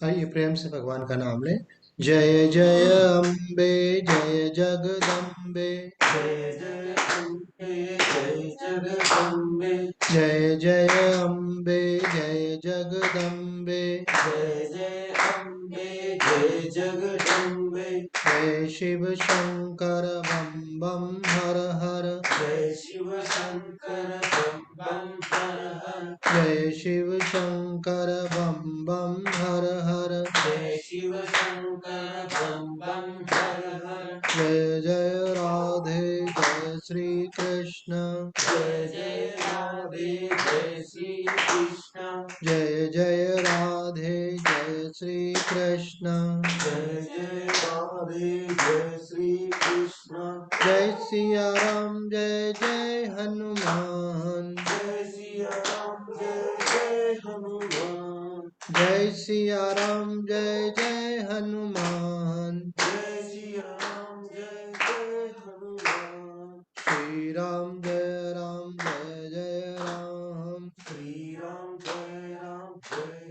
आइए प्रेम से भगवान का नाम लें। जय जय अम्बे, जय जगदम्बे, जय जय अम्बे जय जगदम्बे, जय जय अम्बे, जय जगदम्बे, जय जय अम्बे जय जगदम्बे, जय शिव शंकर बम बम हर हर, जय शिव शंकर बम बम हर हर, जय शिव शंकर बम बम हर हर, जय शिव शंकर बम बम हर हर, जय जय राधे जय श्री कृष्ण, जय जय राधे जय श्री कृष्ण, जय जय राधे जय श्री कृष्ण, जय जय राधे जय श्री कृष्ण, जय सिया राम जय जय हनुमान, जय सिया राम जय जय हनुमान, जय सिया राम जय जय हनुमान, जय सिया राम जय जय हनुमान, श्री राम जय जय राम, श्री राम जय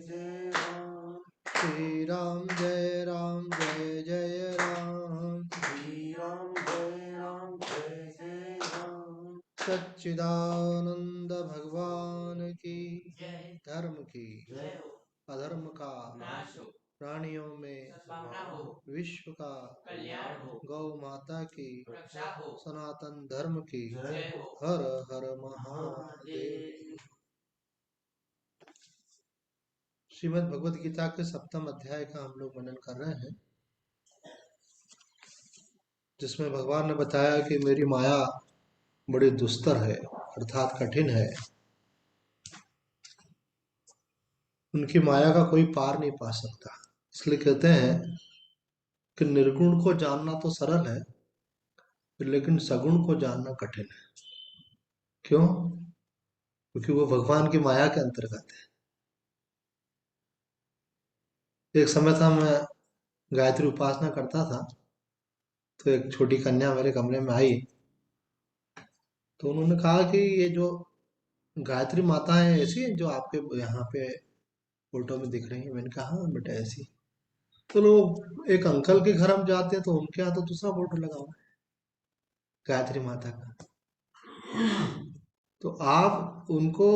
जय राम, श्री राम जय जय राम, श्री राम जय जय राम, सच्चिदानंद भगवान की, जय धर्म की, जय हो, अधर्म का नाश हो, प्राणियों में सद्भावना हो, विश्व का कल्याण हो, गौ माता की, रक्षा हो, सनातन धर्म की, जय हो, हर हर महादेव। महादेव। श्रीमद् भगवत गीता के सप्तम अध्याय का हम लोग मनन कर रहे हैं, जिसमें भगवान ने बताया कि मेरी माया बड़ी दुस्तर है, अर्थात कठिन है। उनकी माया का कोई पार नहीं पा सकता। इसलिए कहते हैं कि निर्गुण को जानना तो सरल है, लेकिन सगुण को जानना कठिन है। क्यों? क्योंकि वो भगवान की माया के अंतर्गत है। एक समय था, मैं गायत्री उपासना करता था, तो एक छोटी कन्या मेरे कमरे में आई। तो उन्होंने कहा कि ये जो गायत्री माता है ऐसी है जो आपके यहाँ पे फोटो में दिख रही है? मैंने कहा हाँ बेटा ऐसी। तो लोग एक अंकल के घर हम जाते हैं तो उनके यहाँ तो दूसरा फोटो लगा हुआ है गायत्री माता का। तो आप उनको,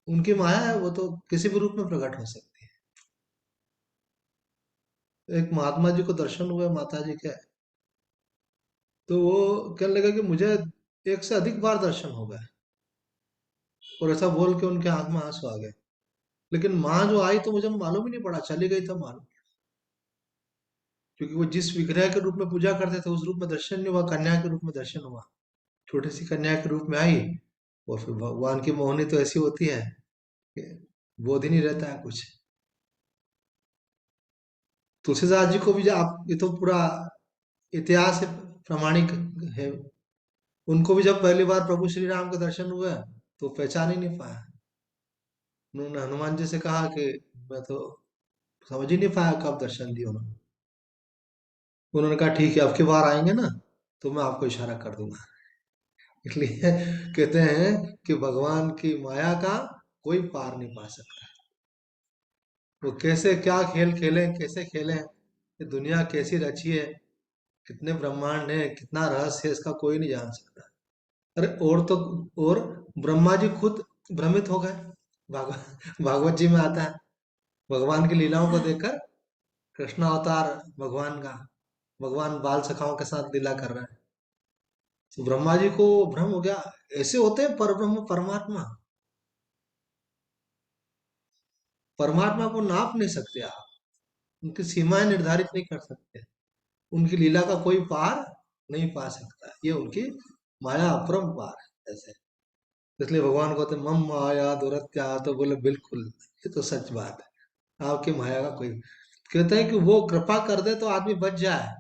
उनकी माया है, वो तो किसी भी रूप में प्रकट हो सकती है। एक महात्मा जी को दर्शन हुए माता जी के, तो वो कहने लगा कि मुझे एक से अधिक बार दर्शन हो गए, और ऐसा बोल के उनके आंख में आंसू आ गए। लेकिन माँ जो आई तो मुझे मालूम ही नहीं पड़ा, चली गई तब मालूम। क्योंकि वो जिस विग्रह के रूप में पूजा करते थे उस रूप में दर्शन नहीं हुआ, कन्या के रूप में दर्शन हुआ। छोटी सी कन्या के रूप में आई, और फिर भगवान की मोहनी तो ऐसी होती है कि बोध ही नहीं रहता है कुछ। तुलसीदास जी को भी, जो आप, ये तो पूरा इतिहास है, प्रमाणिक है। उनको भी जब पहली बार प्रभु श्री राम के दर्शन हुए तो पहचान ही नहीं पाया। उन्होंने हनुमान जी से कहा कि मैं तो समझ ही नहीं पाया कब दर्शन दिया उन्होंने। उन्होंने कहा ठीक है, अब की बार आएंगे ना तो मैं आपको इशारा कर दूंगा। इसलिए कहते हैं कि भगवान की माया का कोई पार नहीं पा सकता। वो कैसे क्या खेल खेले, कैसे खेले, ये दुनिया कैसी रची है, कितने ब्रह्मांड है, कितना रहस्य है, इसका कोई नहीं जान सकता। अरे और तो और, ब्रह्मा जी खुद भ्रमित हो गए। भागवत जी में आता है, भगवान की लीलाओं को देखकर, कृष्ण अवतार भगवान का, भगवान बाल सखाओं के साथ लीला कर रहे हैं, तो ब्रह्मा जी को भ्रम हो गया। ऐसे होते हैं परब्रह्म परमात्मा। परमात्मा को नाप नहीं सकते आप, उनकी सीमाएं निर्धारित नहीं कर सकते, उनकी लीला का कोई पार नहीं पा सकता। ये उनकी माया अपरंपार है ऐसे। इसलिए भगवान को कहते मम माया दुरत्या, तो बोले बिल्कुल, ये तो सच बात है, आपकी माया का कोई, कहते हैं कि वो कृपा कर दे तो आदमी बच जाए,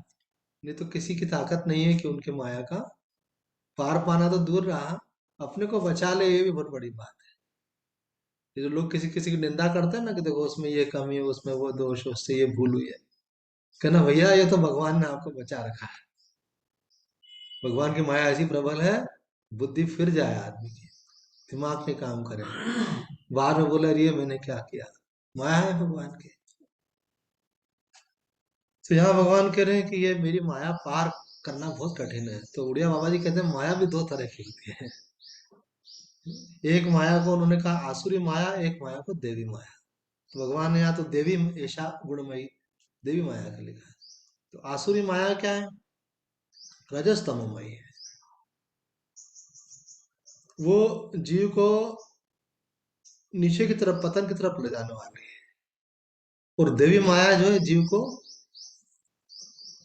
नहीं तो किसी की ताकत नहीं है कि उनकी माया का पार पाना तो दूर रहा, अपने को बचा ले, ये भी बहुत बड़ी बात है। ये जो लोग किसी किसी की निंदा करते हैं ना कि देखो उसमें ये कमी है, उसमें वो दोष है, उससे ये भूल हुई है, कहना भैया ये तो भगवान ने आपको बचा रखा है। भगवान की माया ऐसी प्रबल है, बुद्धि फिर जाए आदमी की, दिमाग में काम करे, बाद में बोले अरे ये मैंने क्या किया। माया है भगवान की। तो यहाँ भगवान कह रहे हैं कि ये मेरी माया पार करना बहुत कठिन है। तो उड़िया बाबा जी कहते हैं माया भी दो तरह की होती है। एक माया को उन्होंने कहा आसुरी माया, एक माया को देवी माया। तो भगवान ने यहाँ तो देवी ऐसा गुणमयी देवी माया का लिखा है। तो आसुरी माया क्या है? रजस तमोमयी है। वो जीव को नीचे की तरफ, पतन की तरफ ले जाने वाली है। और देवी माया जो है जीव को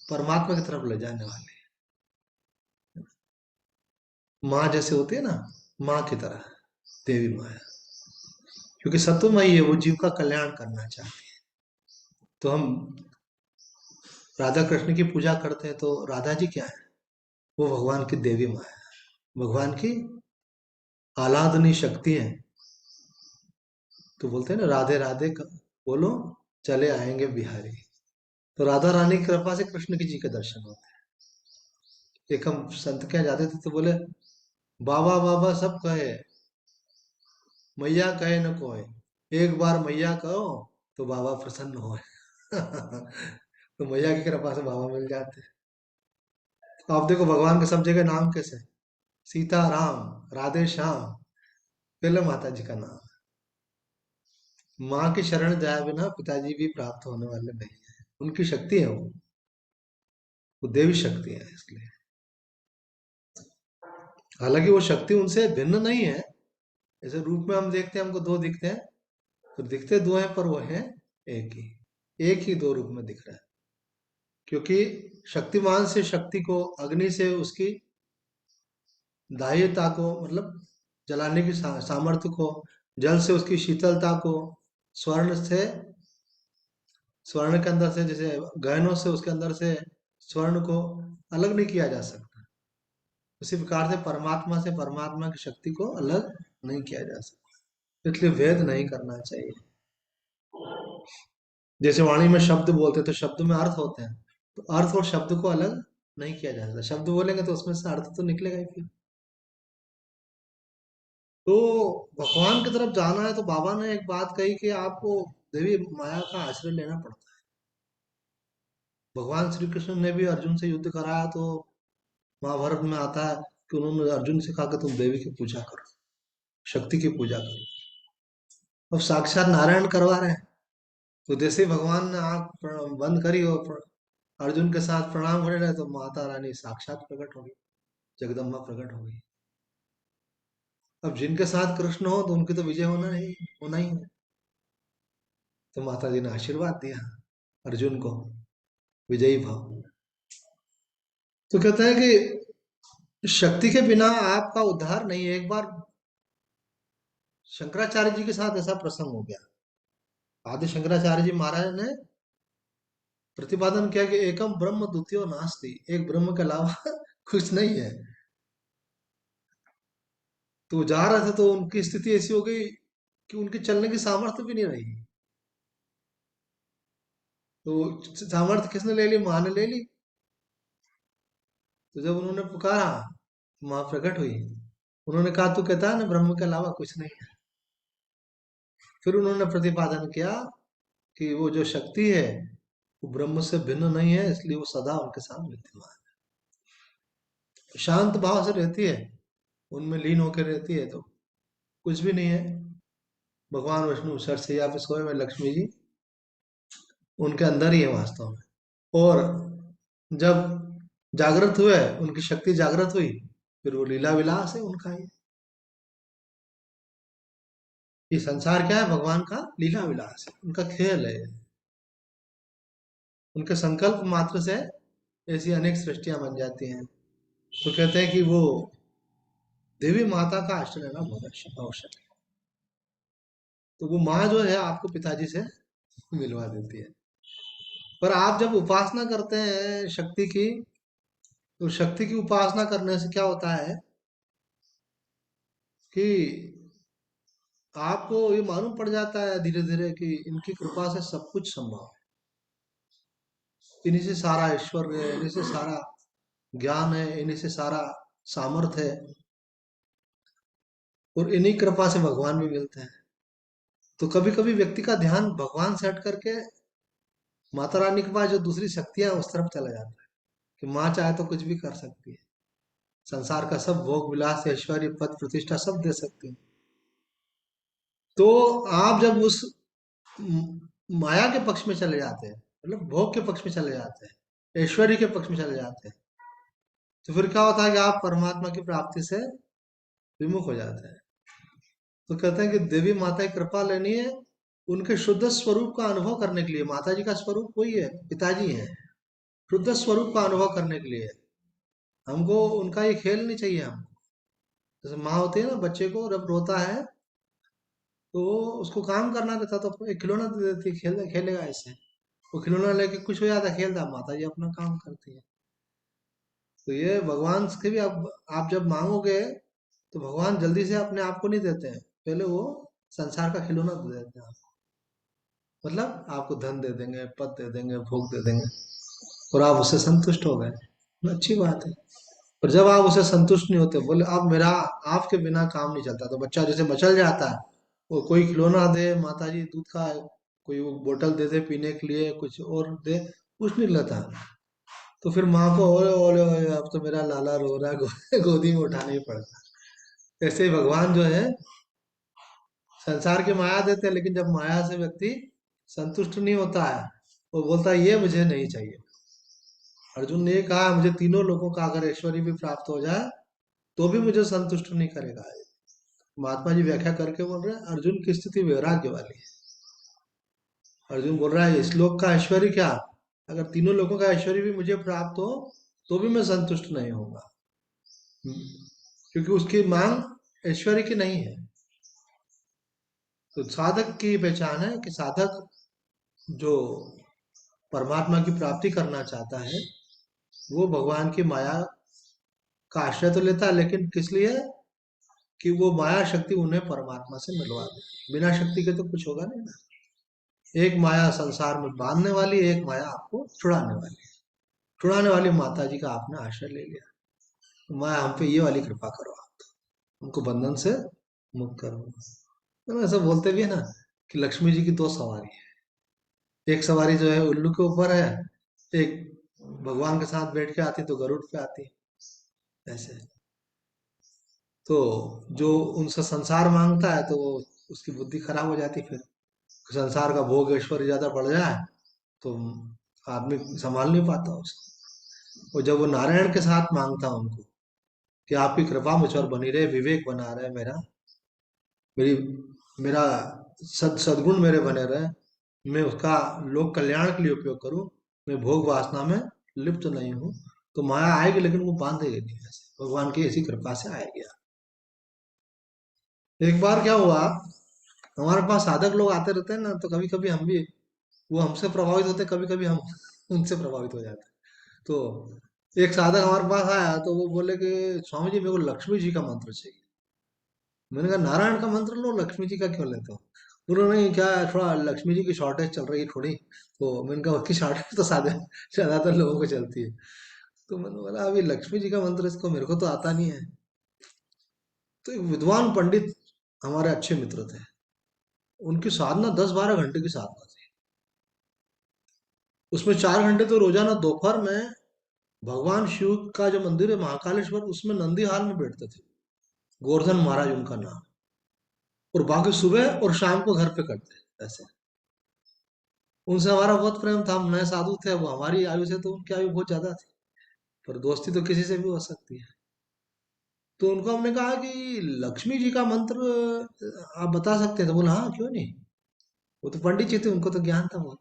परमात्मा की तरफ ले जाने वाली है। माँ जैसे होती है ना, माँ की तरह देवी माया, क्योंकि सत्वमयी है, वो जीव का कल्याण करना चाहती है। तो हम राधा कृष्ण की पूजा करते हैं, तो राधा जी क्या है? वो भगवान की देवी माया है, भगवान की आह्लादनी शक्ति है। तो बोलते हैं ना, राधे राधे बोलो चले आएंगे बिहारी। तो राधा रानी की कृपा से कृष्ण की जी के दर्शन होते हैं। एक हम संत क्या जाते थे तो बोले, बाबा बाबा सब कहे, मैया कहे न कोई, एक बार मैया कहो तो बाबा प्रसन्न हो। तो मैया की कृपा से बाबा मिल जाते हैं। तो आप देखो भगवान के सब जगह नाम कैसे हैं? सीता राम, राधे श्याम, पहले माता जी का नाम। माँ की शरण जाए बिना पिताजी भी प्राप्त होने वाले नहीं है। उनकी शक्ति है वो देवी शक्ति है इसलिए। हालांकि वो शक्ति उनसे भिन्न नहीं है। ऐसे रूप में हम देखते हैं, हमको दो दिखते हैं, तो दिखते दो हैं पर वो है एक ही। एक ही दो रूप में दिख रहा है, क्योंकि शक्तिमान से शक्ति को, अग्नि से उसकी दाह्यता को, मतलब जलाने की सामर्थ्य को, जल से उसकी शीतलता को, स्वर्ण से, स्वर्ण के अंदर से, जैसे गहनों से उसके अंदर से स्वर्ण को अलग नहीं किया जा सकता, उसी प्रकार से परमात्मा से परमात्मा की शक्ति को अलग नहीं किया जा सकता। इसलिए भेद नहीं करना चाहिए। जैसे वाणी में शब्द बोलते हैं तो शब्द में अर्थ होते हैं, तो अर्थ और शब्द को अलग नहीं किया जा सकता। शब्द बोलेंगे तो उसमें से अर्थ तो निकलेगा ही फिर। तो भगवान की तरफ जाना है तो बाबा ने एक बात कही कि आपको देवी माया का आश्रय लेना पड़ता है। भगवान श्री कृष्ण ने भी अर्जुन से युद्ध कराया, तो महाभारत में आता है कि उन्होंने अर्जुन से कहा कि तुम देवी की पूजा करो, शक्ति की पूजा करो। अब साक्षात नारायण करवा रहे हैं, तो जैसे ही भगवान ने आंख बंद करी और अर्जुन के साथ प्रणाम करने लगे, तो माता रानी साक्षात प्रकट हो गई, जगदम्बा प्रकट हो गई। अब जिनके साथ कृष्ण हो तो उनकी तो विजय होना ही है। तो माता जी ने आशीर्वाद दिया अर्जुन को, विजयी भव। तो कहते हैं कि शक्ति के बिना आपका उद्धार नहीं है। एक बार शंकराचार्य जी के साथ ऐसा प्रसंग हो गया। आदि शंकराचार्य जी महाराज ने प्रतिपादन किया कि एकम ब्रह्म द्वितीयो नास्ति, एक ब्रह्म के अलावा कुछ नहीं है। तो वो जा रहे थे तो उनकी स्थिति ऐसी हो गई कि उनके चलने की सामर्थ्य भी नहीं रही। तो सामर्थ्य किसने ले ली? माँ ने ले ली। तो जब उन्होंने पुकारा, माँ प्रकट हुई। उन्होंने कहा तू कहता है ना ब्रह्म के अलावा कुछ नहीं है। फिर उन्होंने प्रतिपादन किया कि वो जो शक्ति है वो ब्रह्म से भिन्न नहीं है, इसलिए वो सदा उनके साथ विद्यमान है, शांत भाव से रहती है, उनमें लीन होकर रहती है, तो कुछ भी नहीं है। भगवान विष्णु सरसैया पे सोए हुए, लक्ष्मी जी उनके अंदर ही है वास्तव में। और जब जागृत हुए, उनकी शक्ति जागृत हुई, फिर वो लीला विलास है उनका ही। ये संसार क्या है? भगवान का लीला विलास है, उनका खेल है। उनके संकल्प मात्र से ऐसी अनेक सृष्टियां बन जाती हैं। तो कहते हैं कि वो देवी माता का आश्रय लेना बहुत आवश्यक है। तो वो माँ जो है आपको पिताजी से मिलवा देती है। पर आप जब उपासना करते हैं शक्ति की, तो शक्ति की उपासना करने से क्या होता है कि आपको ये मालूम पड़ जाता है धीरे धीरे कि इनकी कृपा से सब कुछ संभव है। इन्हीं से सारा ऐश्वर्य है, इन्हीं से सारा ज्ञान है, इन्हीं से सारा सामर्थ्य है, और इन्हीं कृपा से भगवान भी मिलते हैं। तो कभी कभी व्यक्ति का ध्यान भगवान से हट करके माता रानी के पास जो दूसरी शक्तियां हैं, उस तरफ चला जाता है कि माँ चाहे तो कुछ भी कर सकती है, संसार का सब भोग विलास ऐश्वर्य पद प्रतिष्ठा सब दे सकती है। तो आप जब उस माया के पक्ष में चले जाते हैं, मतलब भोग के पक्ष में चले जाते हैं, ऐश्वर्य के पक्ष में चले जाते हैं, तो फिर क्या होता है कि आप परमात्मा की प्राप्ति से विमुख हो जाते हैं। तो कहते हैं कि देवी माता की कृपा लेनी है उनके शुद्ध स्वरूप का अनुभव करने के लिए। माता जी का स्वरूप वही है, पिताजी है। शुद्ध स्वरूप का अनुभव करने के लिए हमको उनका ये खेल नहीं चाहिए। हम जैसे माँ होती है ना, बच्चे को जब रोता है तो वो उसको काम करना रहता, तो एक खिलौना दे देती है, खेलेगा ऐसे। वो खिलौना लेके खुश हो जाता, खेलता, माता जी अपना काम करती है। तो ये भगवान से भी आप जब मांगोगे तो भगवान जल्दी से अपने आप को नहीं देते हैं, पहले वो संसार का खिलौना दे देते हैं आपको। मतलब आपको धन दे देंगे, पद दे देंगे, भोग दे देंगे, और आप उससे संतुष्ट हो गए, तो अच्छी बात है। पर जब आप उससे संतुष्ट नहीं होते, बोले अब मेरा आपके बिना काम नहीं चलता, तो बच्चा जैसे मचल जाता है, वो कोई खिलौना दे, माता जी दूध का कोई वो बोतल दे दे पीने के लिए, कुछ और दे, कुछ नहीं लेता। तो फिर माँ को ओले ओले ओले, अब तो मेरा लाला रो रहा है, गोदी में उठाना ही पड़ता। ऐसे ही भगवान जो है संसार की माया देते हैं, लेकिन जब माया से व्यक्ति संतुष्ट नहीं होता है, वो बोलता है ये मुझे नहीं चाहिए। अर्जुन ने कहा मुझे तीनों लोगों का अगर ऐश्वर्य भी प्राप्त हो जाए तो भी मुझे संतुष्ट नहीं करेगा। महात्मा जी व्याख्या करके बोल रहे हैं अर्जुन की स्थिति वैराग्य वाली है। अर्जुन बोल रहा है इस लोक का ऐश्वर्य क्या, अगर तीनों लोगों का ऐश्वर्य भी मुझे प्राप्त हो तो भी मैं संतुष्ट नहीं होगा, क्योंकि उसकी मांग ऐश्वर्य की नहीं है। तो साधक की पहचान है कि साधक जो परमात्मा की प्राप्ति करना चाहता है, वो भगवान की माया का आश्रय तो लेता है, लेकिन किस लिए, कि वो माया शक्ति उन्हें परमात्मा से मिलवा दे। बिना शक्ति के तो कुछ होगा नहीं ना। एक माया संसार में बांधने वाली, एक माया आपको छुड़ाने वाली। छुड़ाने वाली माता जी का आपने आश्रय ले लिया, तो माया हम पे ये वाली कृपा करो, आप हमको बंधन से मुक्त करो। तो ऐसा बोलते भी है ना कि लक्ष्मी जी की दो सवारी है, एक सवारी जो है उल्लू के ऊपर है, एक भगवान के साथ बैठ के आती तो गरुड़ पे आती, ऐसे। तो जो उनसे संसार मांगता है तो वो उसकी बुद्धि खराब हो जाती, फिर संसार का भोग ऐश्वर्य ज्यादा बढ़ जाए तो आदमी संभाल नहीं पाता उसको। और जब वो नारायण के साथ मांगता उनको कि आपकी कृपा मुझ पर बनी रहे, विवेक बना रहे मेरा, मेरी मेरा सद्गुण मेरे बने रहे, मैं उसका लोक कल्याण के लिए उपयोग करूं, मैं भोग वासना में लिप्त नहीं हूँ, तो माया आएगी लेकिन वो बांधेगी नहीं, ऐसे भगवान की ऐसी कृपा से आएगी। एक बार क्या हुआ, हमारे पास साधक लोग आते रहते हैं ना, तो कभी कभी हम भी, वो हमसे प्रभावित होते, कभी कभी हम उनसे प्रभावित हो जाते हैं। तो एक साधक हमारे पास आया तो वो बोले कि स्वामी जी मेरे को लक्ष्मी जी का मंत्र चाहिए। मैंने कहा नारायण का मंत्र लो, लक्ष्मी जी का क्यों लेते हो। उन्होंने नहीं, क्या थोड़ा लक्ष्मी जी की शॉर्टेज चल रही है थोड़ी, तो मैंने कहा उसकी शॉर्टेज तो साधे ज्यादातर लोगों को चलती है। तो मैंने बोला अभी लक्ष्मी जी का मंत्र इसको मेरे को तो आता नहीं है। तो एक विद्वान पंडित हमारे अच्छे मित्र थे, उनकी साधना 10-12 घंटे की साधना थी। उसमें 4 घंटे तो रोजाना दोपहर में भगवान शिव का जो मंदिर है महाकालेश्वर, उसमें नंदी हाल में बैठते थे, गोवर्धन महाराज उनका नाम। और बाकी सुबह और शाम को घर पे करते ऐसे। उनसे हमारा बहुत प्रेम था, हम नए साधु थे, वो हमारी आयु से तो उनकी आयु बहुत ज्यादा थी, पर दोस्ती तो किसी से भी हो सकती है। तो उनको हमने कहा कि लक्ष्मी जी का मंत्र आप बता सकते हैं, तो बोला हाँ क्यों नहीं। वो तो पंडित जी थे, उनको तो ज्ञान था बहुत।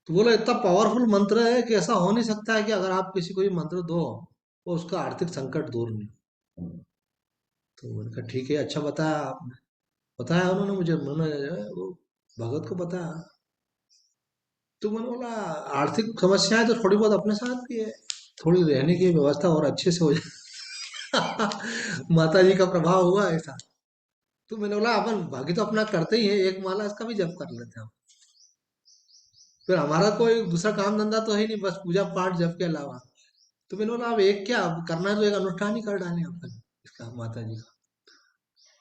तो बोला इतना पावरफुल मंत्र है कि ऐसा हो नहीं सकता है कि अगर आप किसी को ये मंत्र दो तो उसका आर्थिक संकट दूर नहीं हो। तो मैंने कहा ठीक है, अच्छा बताया आपने। बताया उन्होंने मुझे, उन्होंने वो भगत को बताया। तो मैंने बोला आर्थिक समस्याएं तो थोड़ी बहुत अपने साथ भी है, थोड़ी रहने की व्यवस्था और अच्छे से हो जाए। माता जी का प्रभाव हुआ ऐसा। तो मैंने बोला अपन बाकी तो अपना करते ही है, एक माला इसका भी जप कर लेते हैं हम। फिर हमारा कोई दूसरा काम धंधा तो है नहीं, बस पूजा पाठ जप के अलावा। तो मैंने बोला अब एक क्या, अब करना है तो एक अनुष्ठान ही कर डालें अपन इसका, माता जी का।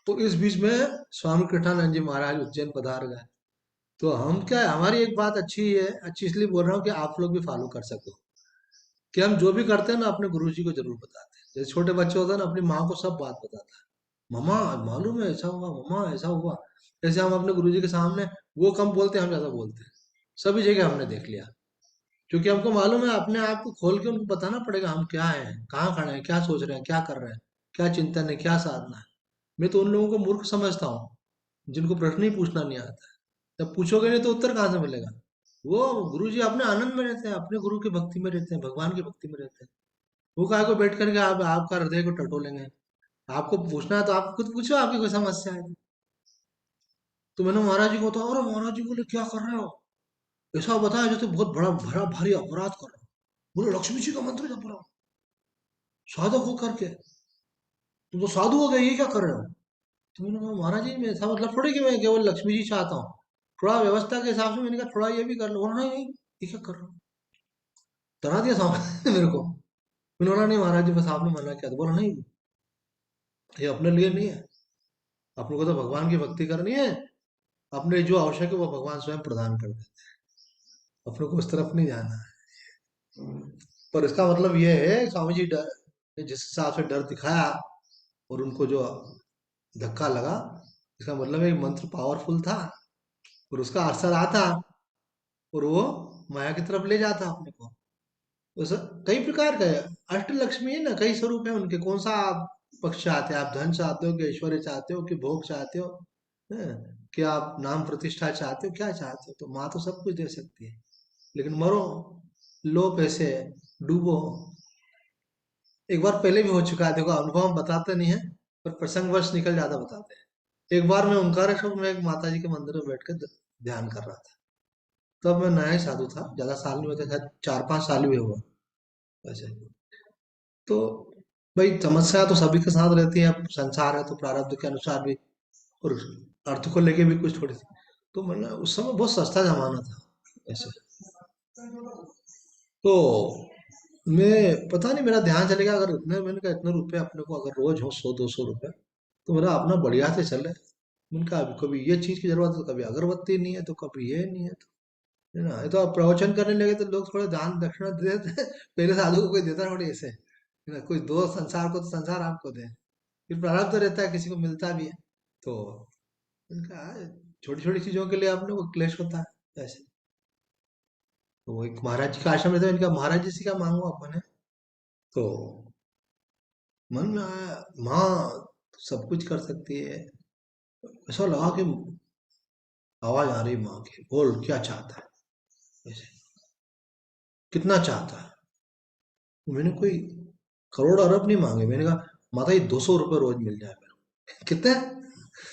तो इस बीच में स्वामी कृष्णानंद जी महाराज उज्जैन पधार गए। तो हम क्या है, हमारी एक बात अच्छी है, अच्छी इसलिए बोल रहा हूँ कि आप लोग भी फॉलो कर सको, कि हम जो भी करते हैं ना अपने गुरुजी को जरूर बताते हैं। जैसे छोटे बच्चे होते हैं ना, अपनी माँ को सब बात बताता है, मम्मा मालूम है ऐसा हुआ, मम्मा ऐसा हुआ। जैसे हम अपने गुरुजी के सामने, वो कम बोलते हैं, हम ज्यादा बोलते हैं। सभी जगह हमने देख लिया, क्योंकि हमको मालूम है अपने आप को खोल के उनको बताना पड़ेगा हम क्या है, कहाँ खड़े हैं, क्या सोच रहे हैं, क्या कर रहे हैं, क्या चिंतन है, क्या साधना है। मैं तो उन लोगों को मूर्ख समझता हूँ जिनको प्रश्न ही पूछना नहीं आता। जब पूछोगे नहीं तो उत्तर कहाँ से मिलेगा। वो गुरु जी अपने आनंद में रहते हैं, अपने गुरु की भक्ति में रहते हैं, भगवान की भक्ति में रहते हैं। वो काहे को बैठ करके आप आपका हृदय को टटोलेंगे। आपको पूछना है तो आप खुद पूछो, आपकी कोई समस्या है तो। मैंने महाराज जी को बताया, अरे महाराज जी बोले क्या कर रहे हो, ऐसा बताया जैसे बहुत बड़ा भरा भारी अपराध कर रहा हूं। बोले लक्ष्मी जी का मंत्र जप रहा हूँ साधक हो करके, तुम तो साधु हो गए, ये क्या कर रहे हो। तो मैंने कहा महाराज जी मैं ऐसा मतलब थोड़ी कि मैं केवल लक्ष्मी जी चाहता हूँ, थोड़ा व्यवस्था के हिसाब से मैंने कहा थोड़ा ये भी कर लो। बोला नहीं नहीं, ये क्या कर रहा हूँ, डरा दिया सामने मेरे को। मैंने बोला नहीं महाराज जी बस आपने मना किया। तो बोला नहीं, ये अपने लिए नहीं है, अपने को तो भगवान की भक्ति करनी है, अपने जो आवश्यक है वो भगवान स्वयं प्रदान कर देते हैं, अपने को उस तरफ नहीं जाना है। पर इसका मतलब ये है स्वामी जी डर, जिस हिसाब से डर दिखाया और उनको जो धक्का लगा, इसका मतलब है कि मंत्र पावरफुल था और उसका असर आता और वो माया की तरफ ले जाता अपने को। उस कई प्रकार का है, अष्ट लक्ष्मी है ना, कई स्वरूप है उनके। कौन सा आप पक्ष चाहते हैं, आप धन चाहते हो कि ऐश्वर्य चाहते हो कि भोग चाहते हो, हैं? कि आप नाम प्रतिष्ठा चाहते हो, क्या चाहते हो। तो माँ तो सब कुछ दे सकती है, लेकिन मरो, लो पैसे, डूबो। एक बार पहले भी हो चुका है, देखो अनुभव हम बताते नहीं है, पर प्रसंगवश निकल जाता बताते हैं। एक बार मैं ओंकारेश्वर में एक माता जी के मंदिर में बैठ कर ध्यान कर रहा था। तब मैं नया ही साधु था, ज्यादा साल नहीं हुए थे, शायद 4-5 साल हुए हुआ वैसे। तो भाई समस्या तो सभी के साथ रहती है, अब संसार है तो प्रारब्ध के अनुसार भी, और अर्थ को लेके भी कुछ थोड़ी सी। तो मैंने उस समय बहुत सस्ता जमाना था ऐसे। तो मैं पता नहीं मेरा ध्यान चलेगा, अगर इतने मैंने कहा इतने रुपए अपने को अगर रोज हो 100-200 रुपए, तो मेरा अपना बढ़िया से चले। मैंने कहा अभी कभी ये चीज की जरूरत है तो कभी अगरबत्ती नहीं है तो कभी ये नहीं है, तो है ना। ये तो आप प्रवचन करने लगे तो लोग थोड़े दान दक्षिणा दे देते हैं। पहले साधु को कोई देता थोड़ी ऐसे, है ना। कोई दो संसार को तो संसार आपको दे, फिर प्रारब्ध तो रहता है, किसी को मिलता भी है। तो इनका छोटी छोटी चीजों के लिए आपने वो क्लेश होता है ऐसे। तो वो एक महाराज जी का आश्रम रहता है, इनका महाराज जी से क्या मांगो अपने। तो मन में आया माँ तो सब कुछ कर सकती है। ऐसा लगा कि आवाज आ रही माँ की, बोल क्या चाहता है ऐसे, कितना चाहता है। तो मैंने कोई करोड़ अरब नहीं मांगे, मैंने कहा माता ये 200 रुपये रोज मिल जाए मेरे को। कितने,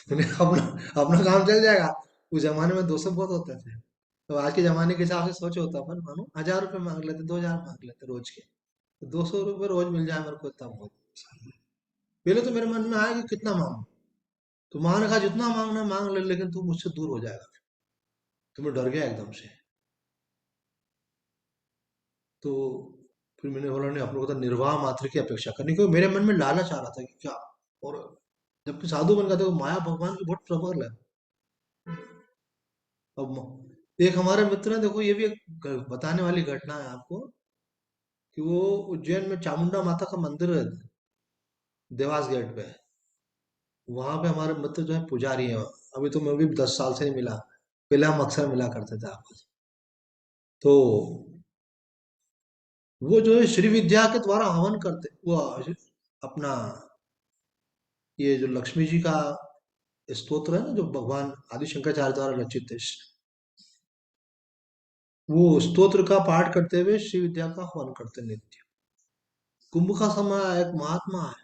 मैंने कहा अपना अपना काम चल जाएगा। उस जमाने में 200 बहुत होते थे, तो आज के जमाने के हिसाब से सोचो होता अपन मानो 1000 रुपये मांग लेते, 2000 मांग लेते रोज के। तो 200 रुपये रोज मिल जाए मेरे को इतना बहुत। पहले तो मेरे मन में आया कि कितना मांगू। तो माँ ने कहा जितना मांगना मांग ले, लेकिन तू मुझसे दूर हो जाएगा। तो मैं डर गया एकदम से। तो फिर मैंने बोला नहीं, अपने को तो निर्वाह मात्र की अपेक्षा करनी, क्योंकि मेरे मन में लालच आ रहा था कि क्या। और जबकि साधु बन गया तो माया भगवान की बहुत प्रबल है। अब एक हमारे मित्र हैं, देखो ये भी एक बताने वाली घटना है आपको, कि वो उज्जैन में चामुंडा माता का मंदिर है, देवास गेट पे। वहां पे हमारे मित्र जो है पुजारी है। अभी तो मैं भी 10 साल से नहीं मिला, पहले हम अक्सर मिला करते थे आपस। तो वो जो है श्री विद्या के द्वारा हवन करते, वो अपना ये जो लक्ष्मी जी का स्तोत्र है ना, जो भगवान आदि शंकराचार्य द्वारा रचित है, वो स्तोत्र का पाठ करते हुए श्री विद्या का हवन करते नित्य। कुंभ का समय एक महात्मा है,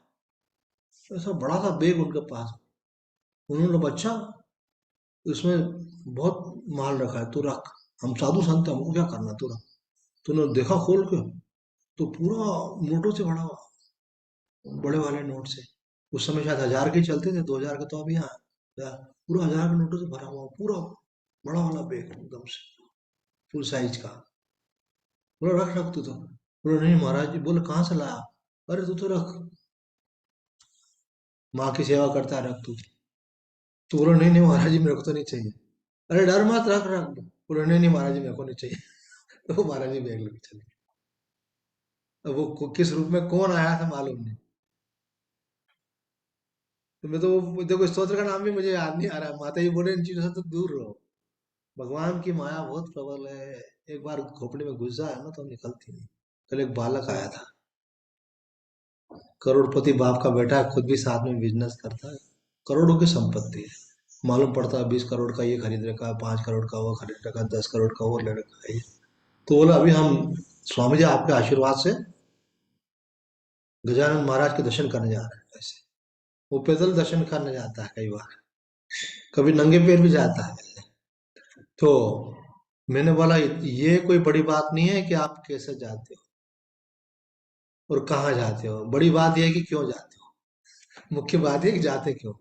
ऐसा बड़ा सा बैग उनके पास। उन्होंने बोला बच्चा इसमें बहुत माल रखा है, तू रख, हम साधु संत हैं, हमको क्या करना, तू रख। तूने देखा खोल के, तो पूरा नोटों से भरा हुआ, बड़े वाले नोट से। उस समय शायद 1000 के ही चलते थे, 2000 के तो अभी यहाँ पूरा 1000 के नोटों से भरा हुआ पूरा बड़ा वाला बैग एकदम से फुल साइज का। बोला रख रख तू तो। बोला नहीं महाराज जी। बोले कहाँ से लाया। अरे तू तो रख, माँ की सेवा करता है, रख तू। तो बोला नहीं नहीं महाराज जी मेरे को तो नहीं चाहिए। अरे डर मत, रख रख। बोले नहीं नहीं महाराज जी, मेरे को नहीं चाहिए। तो वो महाराज जी बैग लेके चले। अब वो किस रूप में कौन आया था मालूम नहीं। तो मैं तो देखो स्तोत्र का नाम भी मुझे याद नहीं आ रहा है। माता जी बोले इन चीजों से तो दूर रहो। भगवान की माया बहुत प्रबल है। एक बार खोपड़ी में घुस जाए ना तो निकलती नहीं। कल एक बालक आया था, करोड़पति बाप का बेटा है, खुद भी साथ में बिजनेस करता है, करोड़ों की संपत्ति है। मालूम पड़ता है 20 करोड़ का ये खरीद रखा है, 5 करोड़ का वो खरीद रखा है, 10 करोड़ का वो ले रखा है। तो बोला अभी हम स्वामी जी आपके आशीर्वाद से गजानन महाराज के दर्शन करने जा रहे हैं। ऐसे वो पैदल दर्शन करने जाता है, कई बार कभी नंगे पैर भी जाता है। तो मैंने बोला ये कोई बड़ी बात नहीं है कि आप कैसे जाते हो और कहाँ जाते हो, बड़ी बात यह है कि क्यों जाते हो। मुख्य बात है कि जाते क्यों।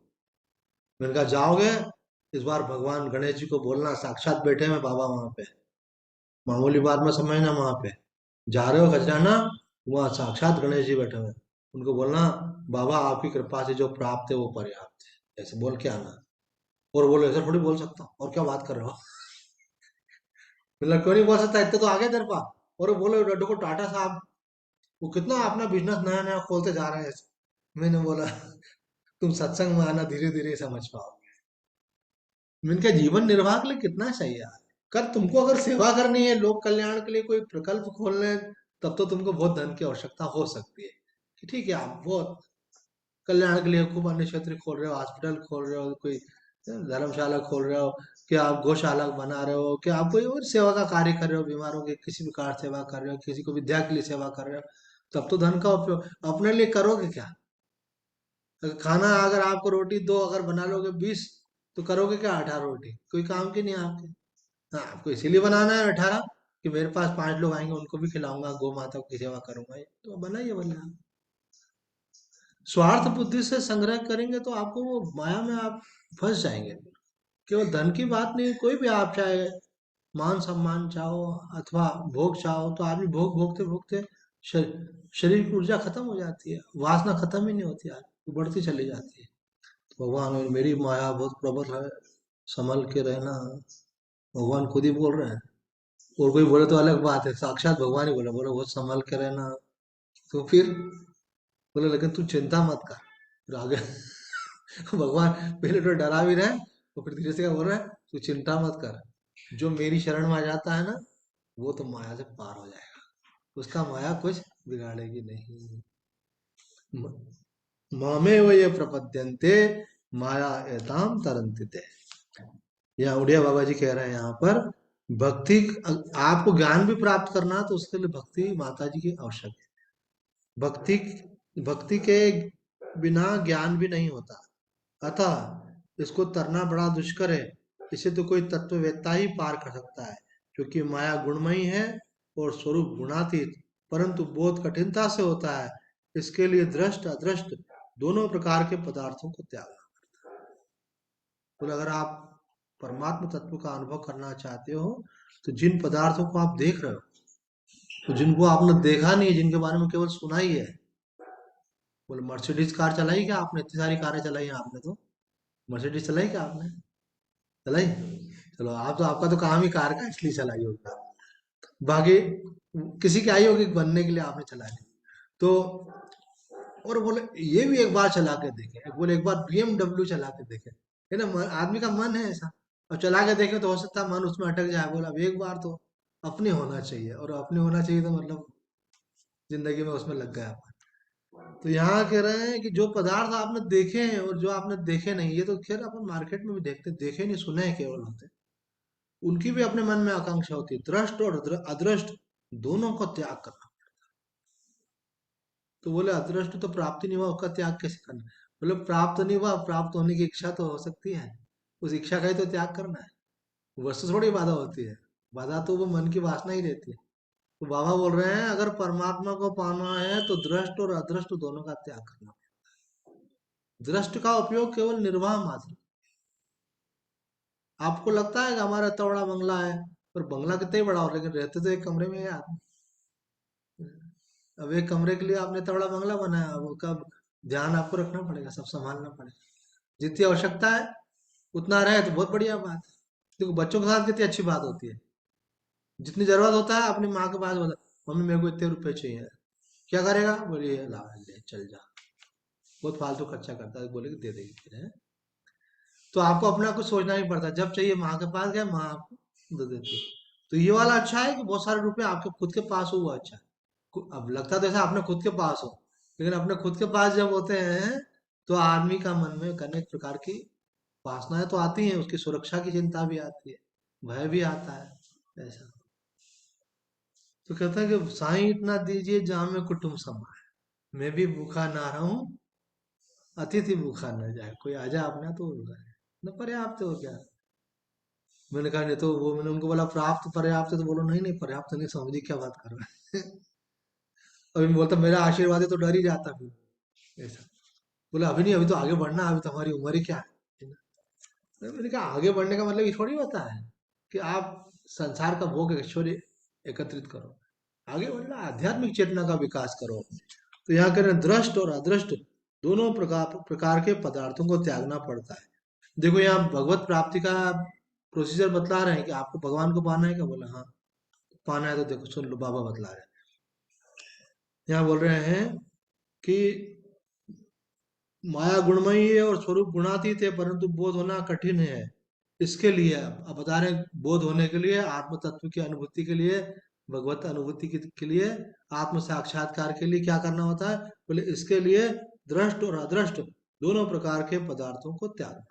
मैंने कहा जाओगे, इस बार भगवान गणेश जी को बोलना साक्षात बैठे हैं बाबा वहां पे, मामूली बात में समझना। वहां पे जा रहे हो खजराना, वहां साक्षात गणेश जी बैठे हुए हैं। उनको बोलना बाबा आपकी कृपा से जो प्राप्त है वो पर्याप्त है, ऐसे बोल के आना। और बोले ऐसा थोड़ी बोल सकता हूँ, और क्या बात कर रहे हो। मतलब क्यों नहीं बोल सकता, इतने तो आगे तेरे पास। और वो बोले डड्डू को टाटा साहब, वो कितना अपना बिजनेस नया नया खोलते जा रहे हैं ऐसे। मैंने बोला तुम सत्संग में आना, धीरे धीरे समझ पाओ। मैंने कहा जीवन निर्वाह के लिए कितना चाहिए यार। कर तुमको अगर सेवा करनी है, लोक कल्याण के लिए कोई प्रकल्प खोलने हैं, तब तो तुमको बहुत धन की आवश्यकता हो सकती है कि ठीक है आप बहुत कल्याण के लिए खूब अन्य क्षेत्र खोल रहे हो, हॉस्पिटल खोल रहे हो, कोई धर्मशाला खोल रहे हो, कि आप गौशाला बना रहे हो, कि आप कोई और सेवा का कार्य कर रहे हो, बीमारों की किसी भी कार सेवा कर रहे हो, किसी को विद्या के लिए सेवा कर रहे हो, तब तो धन का उपयोग अपने लिए करोगे क्या। अगर खाना अगर आपको रोटी दो अगर बना लोगे 20, तो करोगे क्या 18 रोटी, कोई काम की नहीं आपके। हाँ आपको इसीलिए बनाना है 18 कि मेरे पास 5 लोग आएंगे उनको भी खिलाऊंगा, गौ माता की सेवा करूंगा, ये तो बनाइए बोले आप। स्वार्थ बुद्धि से संग्रह करेंगे तो आपको वो माया में आप फंस जाएंगे। केवल धन की बात नहीं, कोई भी आप चाहे मान सम्मान चाहो अथवा भोग चाहो, तो आदमी भोग भोगते भोगते शरीर की ऊर्जा खत्म हो जाती है, वासना खत्म ही नहीं होती यार, वो बढ़ती चली जाती है। तो भगवान मेरी माया बहुत प्रबल है, संभल के रहना। भगवान खुद ही बोल रहे हैं। और कोई बोले तो अलग बात है, साक्षात भगवान ही बोले, बोले बहुत संभल के रहना। तो फिर बोले लेकिन तू चिंता मत कर। फिर आगे भगवान पहले तो डरा भी रहे, तो फिर धीरे से क्या बोल रहे हैं, तू चिंता मत कर, जो मेरी शरण में आ जाता है ना वो तो माया से पार हो जाएगा, उसका माया कुछ बिगाड़ेगी नहीं। मामे वो ये प्रपद्यन्ते माया एताम तरन्ति ते। यहाँ उड़िया बाबा जी कह रहे हैं यहाँ पर, भक्ति, आपको ज्ञान भी प्राप्त करना है तो उसके लिए भक्ति माता जी की आवश्यक है। भक्ति भक्ति के बिना ज्ञान भी नहीं होता, अतः इसको तरना बड़ा दुष्कर है। इसे तो कोई तत्ववेत्ता ही पार कर सकता है, क्योंकि माया गुणमयी है और स्वरूप गुणातीत, परंतु बोध कठिनता से होता है। इसके लिए दृष्ट अदृष्ट दोनों प्रकार के पदार्थों को त्यागना। तो अगर आप परमात्म तत्व का अनुभव करना चाहते हो, तो जिन पदार्थों को आप देख रहे हो, तो जिनको आपने देखा नहीं है, जिनके बारे में केवल सुना ही है। बोले मर्सिडीज कार चलाई क्या आपने, इतनी सारी कारें चलाई हैं आपने, तो मर्सिडीज चलाई क्या आपने, चलाई। चलो आप तो, आपका तो काम ही कार का, इसलिए चलाई होगा। बाकी किसी की आई होगी बनने के लिए आपने चला ली। तो और बोले ये भी एक बार चला के देखे, बोले एक बार BMW चला के देखे, है ना, आदमी का मन है ऐसा। अब चला के देखे तो हो सकता है मन उसमें अटक जाए। बोला अब एक बार तो अपने होना चाहिए, और अपने होना चाहिए तो मतलब जिंदगी में उसमें लग गया अपन। तो यहाँ कह रहे हैं कि जो पदार्थ आपने देखे हैं और जो आपने देखे नहीं, ये तो खैर अपन मार्केट में भी देखते, देखे नहीं सुने हैं केवल होते, उनकी भी अपने मन में आकांक्षा होती है। दृष्ट और अदृष्ट दोनों को त्याग करना। तो बोले अदृष्ट तो प्राप्ति नहीं हुआ, उसका त्याग कैसे करना। बोले प्राप्त नहीं हुआ, प्राप्त होने की इच्छा तो हो सकती है, उस इच्छा का ही तो त्याग करना है। वस्तु थोड़ी बाधा होती है, बाधा तो वो मन की वासना ही रहती है। तो बाबा बोल रहे हैं अगर परमात्मा को पाना है तो दृष्ट और अदृष्ट दोनों का त्याग करना। दृष्ट का उपयोग केवल निर्वाह मात्र। आपको लगता है कि हमारा इतना बड़ा बंगला है, पर बंगला कितना ही बड़ा हो, लेकिन रहते तो एक कमरे में है आदमी। अब एक कमरे के लिए आपने इतना बड़ा बंगला बनाया, अब उसका ध्यान आपको रखना पड़ेगा, सब संभालना पड़ेगा। जितनी आवश्यकता है उतना रहे तो बहुत बढ़िया बात है। देखो बच्चों के साथ कितनी अच्छी बात होती है, जितनी जरूरत होता है अपनी माँ के पास बता, मम्मी मेरे को इतने रुपए चाहिए, क्या करेगा, बोलिए ला ले चल जा, बहुत फालतू खर्चा करता है, बोलेगी दे देगी फिर है। तो आपको अपना कुछ सोचना नहीं पड़ता, जब चाहिए माँ के पास गए माँ आपको दे देती है। तो ये वाला अच्छा है कि बहुत सारे रुपए आपके खुद के पास हो, वो अच्छा है। अब लगता तो ऐसा अपने खुद के पास हो, लेकिन अपने खुद के पास जब होते हैं तो आदमी का मन में अनेक प्रकार की वासनाएं तो आती हैं, उसकी सुरक्षा की चिंता भी आती है, भय भी आता है ऐसा। तो कहता है कि साईं इतना दीजिए जहाँ में कुटुंब समाए, मैं भी भूखा ना रहूं, अतिथि भूखा न जाए, कोई आ जाए अपना तो न पर्याप्त हो क्या। मैंने कहा नहीं तो वो, मैंने उनको बोला प्राप्त पर्याप्त है, तो बोलो नहीं नहीं पर्याप्त नहीं, समझी क्या बात कर रहा है। अभी मैं बोलता मेरा आशीर्वाद है तो डर ही जाता फिर ऐसा। बोला अभी नहीं, अभी तो आगे बढ़ना है, अभी तो हमारी उम्र ही क्या है ना? तो मैंने कहा आगे बढ़ने का मतलब ये थोड़ी होता है कि आप संसार का भोग ऐश्वर्य एकत्रित करो, आगे बढ़ना आध्यात्मिक चेतना का विकास करो। तो यहाँ कह रहे हैं दृष्ट और अदृष्ट दोनों प्रकार प्रकार के पदार्थों को त्यागना पड़ता है। देखो यहाँ भगवत प्राप्ति का प्रोसीजर बतला रहे हैं कि आपको भगवान को पाना है, क्या बोला हाँ पाना है, तो देखो सुन लो बाबा बतला रहे हैं। यहाँ बोल रहे हैं कि माया गुणमयी है और स्वरूप गुणातीत है, परंतु बोध होना कठिन है। इसके लिए अब बता रहे हैं, बोध होने के लिए आत्म तत्व की अनुभूति के लिए, भगवत अनुभूति के लिए, आत्म साक्षात्कार के लिए क्या करना होता है, बोले इसके लिए दृष्ट और अदृष्ट दोनों प्रकार के पदार्थों को त्याग,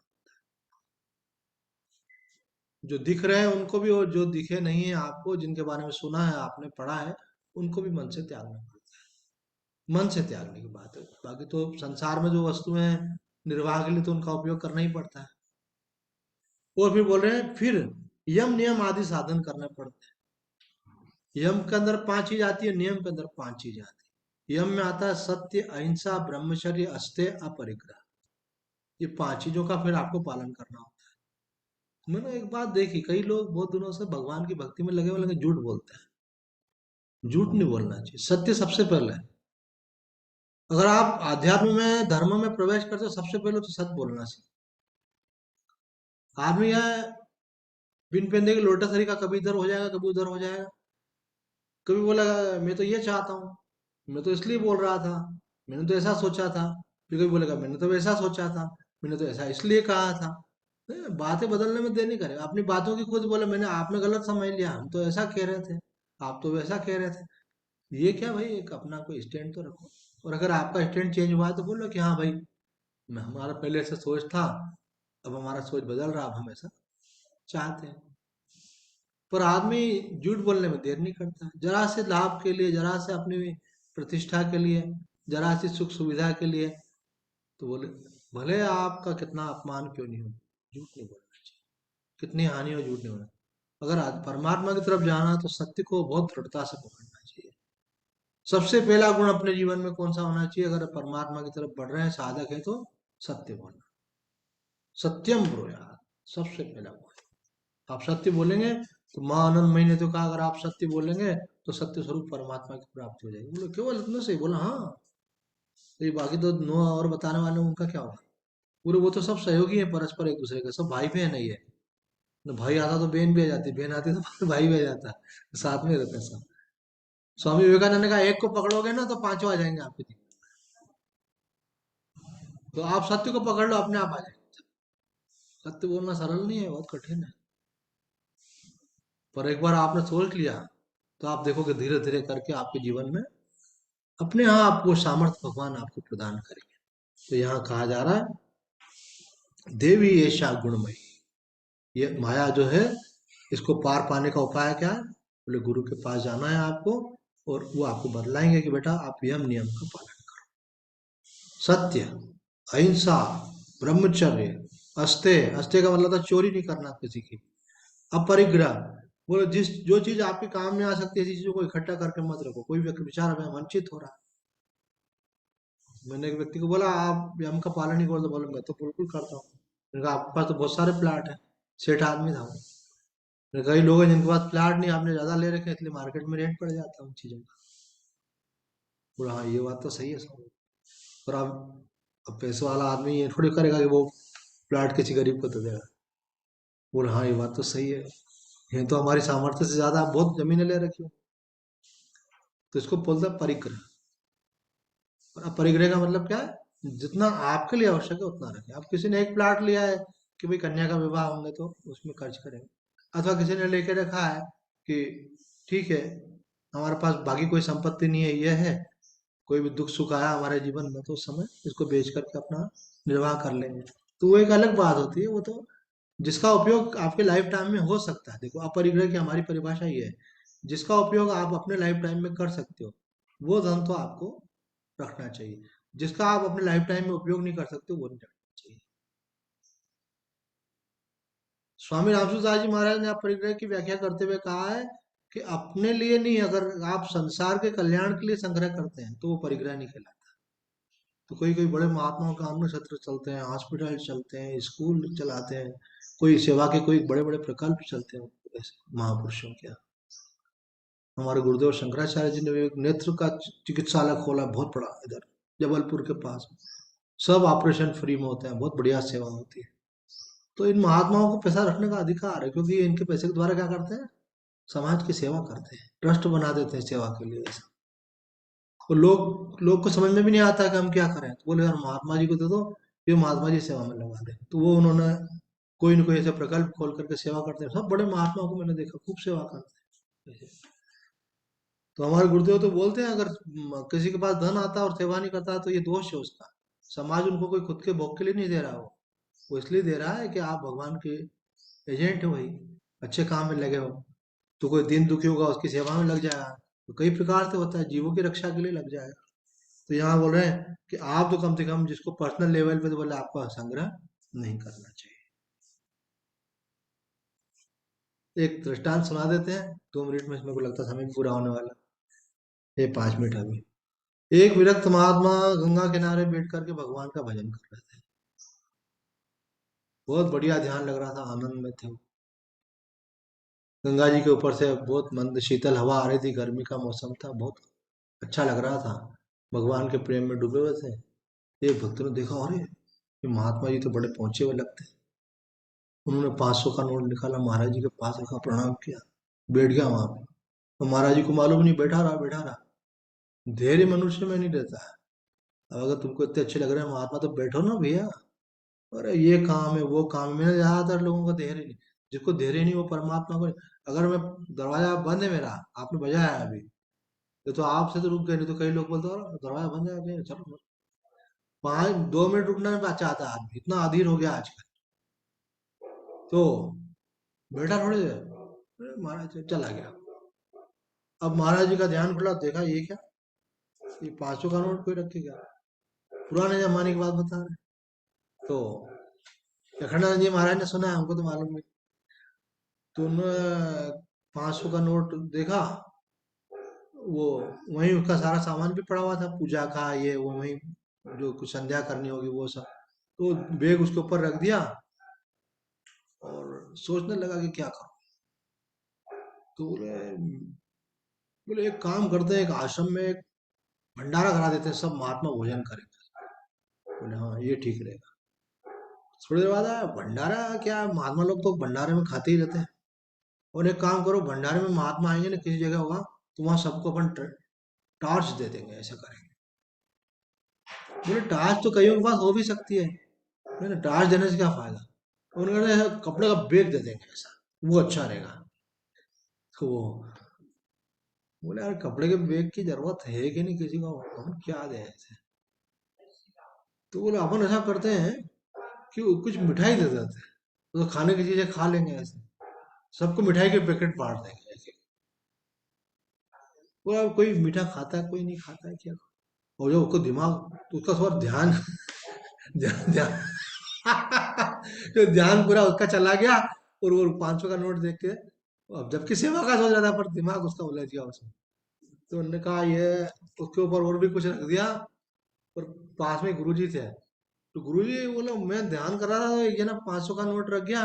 जो दिख रहे हैं उनको भी और जो दिखे नहीं है आपको, जिनके बारे में सुना है आपने पढ़ा है, उनको भी मन से त्यागना पड़ता है। मन से त्यागने की बात है, बाकी तो संसार में जो वस्तुएं हैं निर्वाह के लिए तो उनका उपयोग करना ही पड़ता है। और फिर बोल रहे हैं फिर यम नियम आदि साधन करने पड़ते हैं। यम के अंदर 5 चीज आती है, नियम के अंदर 5 चीज आती है। यम में आता है सत्य, अहिंसा, ब्रह्मचर्य, अस्तेय, अपरिग्रह। ये 5 चीजों का फिर आपको पालन करना होता है। मैंने एक बात देखी, कई लोग बहुत दिनों से भगवान की भक्ति में लगे हुए लेकिन झूठ बोलते हैं। झूठ नहीं बोलना चाहिए, सत्य सबसे पहले है। अगर आप आध्यात्म में धर्म में प्रवेश करते हो सबसे पहले तो सत्य बोलना चाहिए। आदमी है बिन पेंदे के लोटा सरी का, कभी इधर हो जाएगा कभी उधर हो जाएगा, कभी बोला मैं तो ये चाहता हूँ, मैं तो इसलिए बोल रहा था, मैंने तो ऐसा सोचा था, फिर कोई बोलेगा मैंने तो वैसा सोचा था, मैंने तो ऐसा इसलिए कहा था। बातें बदलने में देर नहीं करेगा, अपनी बातों की खुद बोले मैंने, आपने गलत समझ लिया, हम तो ऐसा कह रहे थे, आप तो वैसा कह रहे थे। ये क्या भाई, एक अपना कोई स्टैंड तो रखो। और अगर आपका स्टैंड चेंज हुआ है तो बोलो कि हाँ भाई, मैं हमारा पहले ऐसा सोच था, अब हमारा सोच बदल रहा, अब हम ऐसा चाहते हैं। पर आदमी झूठ बोलने में देर नहीं करता, जरा से लाभ के लिए, जरा से अपनी प्रतिष्ठा के लिए, जरा सी सुख सुविधा के लिए, तो बोले भले आपका कितना अपमान क्यों नहीं हो, झूठ नहीं बोलना चाहिए, कितनी हानि हो झूठ नहीं बोलना। अगर आज परमात्मा की तरफ जाना है, तो सत्य को बहुत दृढ़ता से पकड़ना चाहिए। सबसे पहला गुण अपने जीवन में कौन सा होना चाहिए, अगर परमात्मा की तरफ बढ़ रहे हैं, साधक है, तो सत्य बोलना, सत्यम ब्रूयात, सबसे पहला गुण। आप सत्य बोलेंगे तो माँ आनंदमयी ने तो कहा अगर आप सत्य बोलेंगे तो सत्य स्वरूप परमात्मा की प्राप्ति हो जाएगी। बोले केवल इतना से ही बोला हाँ, तो ये बाकी तो नो और बताने वाले उनका क्या होगा। पूरे वो तो सब सहयोगी है परस्पर, एक दूसरे के सब भाई बहन है ये। न भाई आता तो बहन भी आ जाती, बहन आती तो भाई भी आ जाता, साथ में रहते हैं सब। स्वामी विवेकानंद ने कहा एक को पकड़ोगे ना तो पांचों आ जाएंगे आपके जीवन में। तो आप सत्य को पकड़ लो, अपने आप आ जाएंगे। सत्य बोलना सरल नहीं है, बहुत कठिन है। पर एक बार आपने सोच लिया तो आप देखोगे धीरे धीरे करके आपके जीवन में अपने यहाँ आपको सामर्थ्य भगवान आपको प्रदान करेंगे। तो यहाँ कहा जा रहा है देवी ऐसा गुणमयी, ये माया जो है, इसको पार पाने का उपाय क्या है, बोले गुरु के पास जाना है आपको, और वो आपको बतलाएंगे कि बेटा आप यम नियम का पालन, सत्य, अहिंसा, ब्रह्मचर्य, अस्तेय, अस्तेय का मतलब था चोरी नहीं करना किसी की, अपरिग्रह, बोले जिस जो चीज आपके काम में आ सकती है ऐसी चीजों को इकट्ठा करके मत रखो। कोई व्यक्ति विचार में वंचित हो रहा है, मैंने एक व्यक्ति को बोला आप यम का पालन नहीं करते, बोले मैं तो बिल्कुल करता हूँ। मैंने कहा आपके पास तो बहुत सारे प्लाट है, सेठ आदमी था वो। मैंने कहा, कई लोग हैं जिनके पास प्लाट नहीं, आपने ज्यादा ले रखे हैं, इसलिए मार्केट में रेट बढ़ जाता है उन चीजों का। बोला हाँ ये बात तो सही है सर। पर अब पैसे वाला आदमी ये थोड़ी करेगा कि वो प्लाट किसी गरीब को तो देगा। बोले हाँ ये बात तो सही है, ये तो हमारी सामर्थ्य से ज्यादा आप बहुत जमीनें ले रखी हो। तो इसको बोलते हैं परिग्रह। और अब परिग्रह का मतलब क्या है, जितना आपके लिए आवश्यक है उतना रखें। अब किसी ने एक प्लाट लिया है कि भाई कन्या का विवाह होंगे तो उसमें खर्च करेंगे, अथवा किसी ने लेके रखा है कि ठीक है हमारे पास बाकी कोई संपत्ति नहीं है, ये है, कोई भी दुख सुख आया हमारे जीवन में तो उस समय इसको बेच करके अपना निर्वाह कर लेंगे, तो वो एक अलग बात होती है। वो तो जिसका उपयोग आपके लाइफ टाइम में हो सकता है। देखो अपरिग्रह की हमारी परिभाषा ये है, जिसका उपयोग आप अपने लाइफ टाइम में कर सकते हो वो धन तो आपको रखना चाहिए, जिसका आप अपने लाइफ टाइम में उपयोग नहीं कर सकते वो नहीं रखना चाहिए। स्वामी रामसूदास जी महाराज ने अपरिग्रह की व्याख्या करते हुए कहा है कि अपने लिए नहीं, अगर आप संसार के कल्याण के लिए संग्रह करते हैं तो वो परिग्रह नहीं कहलाता। तो कोई कोई बड़े महात्माओं का अन्न क्षेत्र चलते हैं, हॉस्पिटल चलते हैं, स्कूल चलाते हैं, कोई सेवा के कोई बड़े बड़े प्रकल्प चलते हैं ऐसे महापुरुषों के। हमारे गुरुदेव शंकराचार्य जी ने भी एक नेत्र का चिकित्सालय खोला, बहुत बड़ा, इधर जबलपुर के पास। सब ऑपरेशन फ्री में होते हैं, बहुत बढ़िया सेवा होती है। तो इन महात्माओं को पैसा रखने का अधिकार है, क्योंकि ये इनके पैसे के द्वारा क्या करते हैं, समाज की सेवा करते हैं, ट्रस्ट बना देते हैं सेवा के लिए ऐसा। और लोग लोग को समझ में भी नहीं आता कि हम क्या करें, तो बोले यार महात्मा जी को दे दो, ये महात्मा जी सेवा में लगा दे, तो वो उन्होंने कोई न कोई ऐसे प्रकल्प खोल करके सेवा करते हैं। सब बड़े महात्माओं को मैंने देखा खूब सेवा करते हैं ऐसे। तो हमारे गुरुदेव तो बोलते हैं अगर किसी के पास धन आता है और सेवा नहीं करता तो ये दोष है उसका। समाज उनको कोई खुद के भोग के लिए नहीं दे रहा, वो इसलिए दे रहा है कि आप भगवान के एजेंट हो भाई, अच्छे काम में लगे हो। तो कोई दिन दुखी होगा उसकी सेवा में लग जाएगा, तो कई प्रकार से होता है, जीवों की रक्षा के लिए लग जाएगा। तो यहाँ बोल रहे हैं कि आप तो कम से कम जिसको पर्सनल लेवल पे, तो बोले आपको संग्रह नहीं करना चाहिए। एक दृष्टांत सुना देते हैं, 2 मिनट में, मेरे को लगता है समय पूरा होने वाला है, ये 5 मिनट अभी। एक विरक्त महात्मा गंगा किनारे बैठ करके भगवान का भजन कर रहे थे। बहुत बढ़िया ध्यान लग रहा था, आनंद में थे। गंगा जी के ऊपर से बहुत मंद शीतल हवा आ रही थी, गर्मी का मौसम था, बहुत अच्छा लग रहा था। भगवान के प्रेम में डूबे हुए थे। एक भक्त ने देखा, अरे ये महात्मा जी तो बड़े पहुंचे हुए लगते हैं। उन्होंने 500 का नोट निकाला, महाराज जी के पास रखा, प्रणाम किया, बैठ गया वहां पे। तो महाराज जी को मालूम नहीं, बैठा रहा बैठा रहा। धैर्य मनुष्य में नहीं रहता है। अब अगर तुमको इतने अच्छे लग रहे हैं महात्मा तो बैठो ना भैया। अरे ये काम है वो काम है, मैंने ज्यादातर लोगों का धैर्य नहीं, जिसको धैर्य नहीं वो परमात्मा को। अगर मैं, दरवाजा बंद है मेरा, आपने बजाया है अभी, ये तो आपसे तो रुक गए, नहीं तो कई लोग बोलते हो दरवाजा बंद है अभी, चलो 2 मिनट रुकना नहीं चाहता आदमी, इतना अधीर हो गया आजकल। तो बेटा थोड़ी देर, अरे महाराज चला गया। अब महाराज जी का ध्यान खुला, देखा ये क्या, ये 500 का नोट कोई रखे क्या, पुराने जमाने की बात बता रहे। तो अखंडानंद जी महाराज ने सुना, हमको तो मालूम नहीं। तो उन्होंने 500 का नोट देखा, वो वहीं उसका सारा सामान भी पड़ा हुआ था, पूजा का ये वो, वहीं जो कुछ संध्या करनी होगी वो सब। तो बैग उसके ऊपर रख दिया और सोचने लगा कि क्या करूं। तो बोले बोले एक काम करते हैं, एक आश्रम में एक भंडारा करा देते हैं, सब महात्मा भोजन करेंगे। बोले हाँ ये ठीक रहेगा। थोड़ी देर बाद आया भंडारा, क्या महात्मा लोग तो भंडारे में खाते ही रहते हैं। और एक काम करो, भंडारे में महात्मा आएंगे ना किसी जगह होगा, तो वहां सबको अपन टॉर्च दे देंगे, ऐसा करेंगे। बोले टॉर्च तो कईयों के पास हो भी सकती है, मैंने टॉर्च देने से क्या फायदा। उन्होंने कपड़े का बैग दे देंगे ऐसा, वो अच्छा रहेगा। तो वो बोले यार कपड़े के बैग की जरूरत है कि नहीं किसी को, हम क्या दें ऐसे। तो बोले अपन ऐसा करते हैं कि कुछ मिठाई दे देते हैं, तो खाने की चीजें खा लेंगे ऐसे, सबको मिठाई के पैकेट बांट देंगे ऐसे। वो अब कोई मीठा खाता है कोई नहीं खाता है, क्या। और जो उसको दिमाग, उसका थोड़ा ध्यान ध्यान ध्यान जो ध्यान पूरा उसका चला गया, और वो 500 का नोट देख के, अब जबकि सेवा का सोच रहा था पर दिमाग उसका उलझ गया उसमें। तो उन्होंने कहा ये, उसके ऊपर और भी कुछ रख दिया। और पास में गुरुजी थे, तो गुरुजी बोला मैं ध्यान कर रहा था, तो ये ना 500 का नोट रख गया,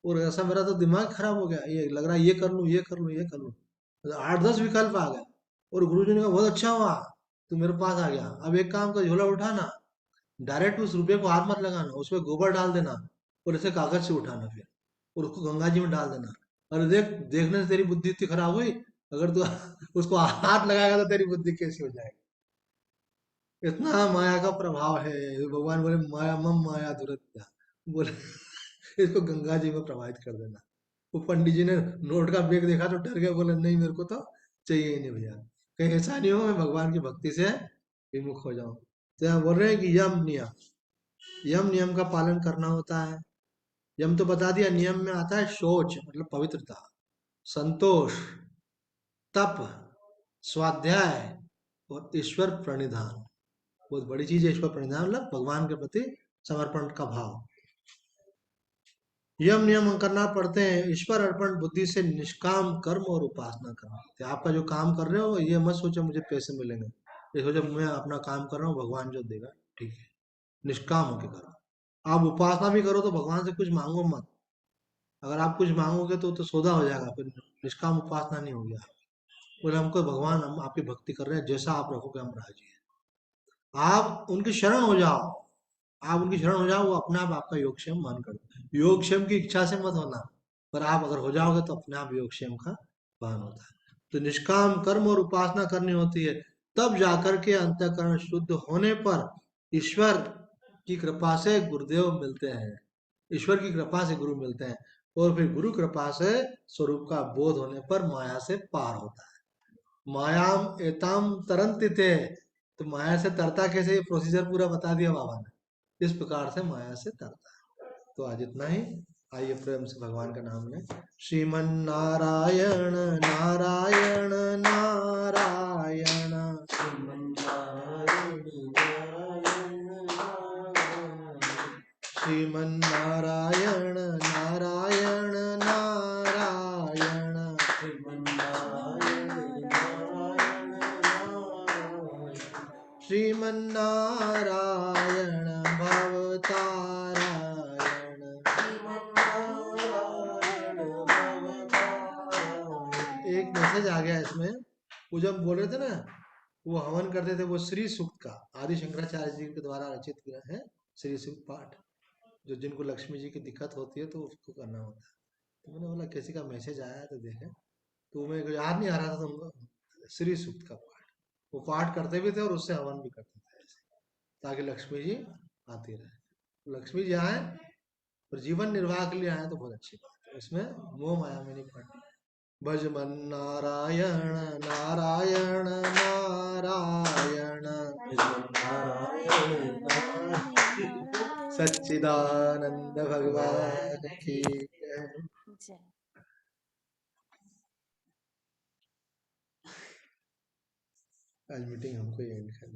और ऐसा मेरा तो दिमाग खराब हो गया, ये लग रहा है ये कर लूं ये कर लूं ये कर लूं, तो 8-10 विकल्प आ गए। और गुरुजी ने कहा बहुत अच्छा हुआ तू मेरे पास आ गया, अब एक काम कर, झोला उठाना, डायरेक्ट उस रुपये को हाथ मत लगाना, उसमें गोबर डाल देना और इसे कागज से उठाना फिर। और उसको गंगा जी में डाल देना। अरे देख, देखने से तेरी बुद्धि इतनी खराब हुई, अगर तू उसको हाथ लगाएगा तो तेरी बुद्धि कैसी हो जाएगी। इतना माया का प्रभाव है। भगवान बोले माया मम माया दुरत्या, बोले इसको गंगा जी में प्रवाहित कर देना। वो पंडित जी ने नोट का बैग देखा तो डर गए, बोले नहीं मेरे को तो चाहिए ही नहीं भैया, कहीं ऐसा नहीं हो मैं भगवान की भक्ति से विमुख हो जाऊं। तो यहाँ बोल रहे हैं कि यम नियम, यम नियम का पालन करना होता है। यम तो बता दिया, नियम में आता है शौच मतलब पवित्रता, संतोष, तप, स्वाध्याय और ईश्वर प्रणिधान। बहुत बड़ी चीज है ईश्वर प्रणिधान, मतलब भगवान के प्रति समर्पण का भाव। यम नियम करना पड़ते हैं। ईश्वर अर्पण बुद्धि से निष्काम कर्म और उपासना करना। तो आपका जो काम कर रहे हो ये मत सोचो मुझे पैसे मिलेंगे, ये सोचो मैं अपना काम कर रहा हूँ, भगवान जो देगा ठीक है। निष्काम होके करो। आप उपासना भी करो तो भगवान से कुछ मांगो मत। अगर आप कुछ मांगोगे तो सौदा हो जाएगा, फिर निष्काम उपासना नहीं होगी। बोले हमको भगवान, हम आपकी भक्ति कर रहे हैं, जैसा आप रखोगे हम राजी हैं। आप उनकी शरण हो जाओ, आप उनकी शरण हो जाओ, वो अपने आप आपका योगक्षेम मान कर। योगक्षेम की इच्छा से मत होना, पर आप अगर हो जाओगे तो अपने आप योगक्षेम का भान होता है। तो निष्काम कर्म और उपासना करनी होती है, तब जाकर के अंतःकरण शुद्ध होने पर ईश्वर की कृपा से गुरुदेव मिलते हैं। ईश्वर की कृपा से गुरु मिलते हैं, और फिर गुरु कृपा से स्वरूप का बोध होने पर माया से पार होता है। मायाम एताम तरंति थे, तो माया से तरता कैसे, ये प्रोसीजर पूरा बता दिया बाबा ने। इस प्रकार से माया से तरता है। तो आज इतना ही। आइए प्रेम से भगवान का नाम लें। श्रीमन नारायण नारायण नारायण, श्रीमन्नारायण नारायण नारायण, श्रीमन नारायण नारायण नारायण, श्रीमन्नारायण नारायण नारायण, श्रीमन नारायण भवतारायण। श्रीमन्नारायण भवतारायण। एक मैसेज आ गया इसमें। वो जब बोल रहे थे ना, वो हवन करते थे, वो श्री सूक्त का आदि शंकराचार्य जी के द्वारा रचित ग्रंथ है श्री सूक्त पाठ, जो जिनको लक्ष्मी जी की दिक्कत होती है तो उसको करना होता है। तो मैंने बोला किसी का मैसेज आया है तो देखें, तो मैं याद नहीं आ रहा था, तो श्री सूक्त का पाठ वो पाठ करते भी थे और उससे हवन भी करते थे ऐसे, ताकि लक्ष्मी जी आती रहे। लक्ष्मी जी आए और जीवन निर्वाह के लिए आए तो बहुत अच्छी बात है, इसमें मोह माया में नहीं पड़ना। भज मन नारायण नारायण नारायण, श्रीमन्नारायण नारायण, सच्चिदानंद भगवान की जय। जय। आज मीटिंग हमको एंड करनी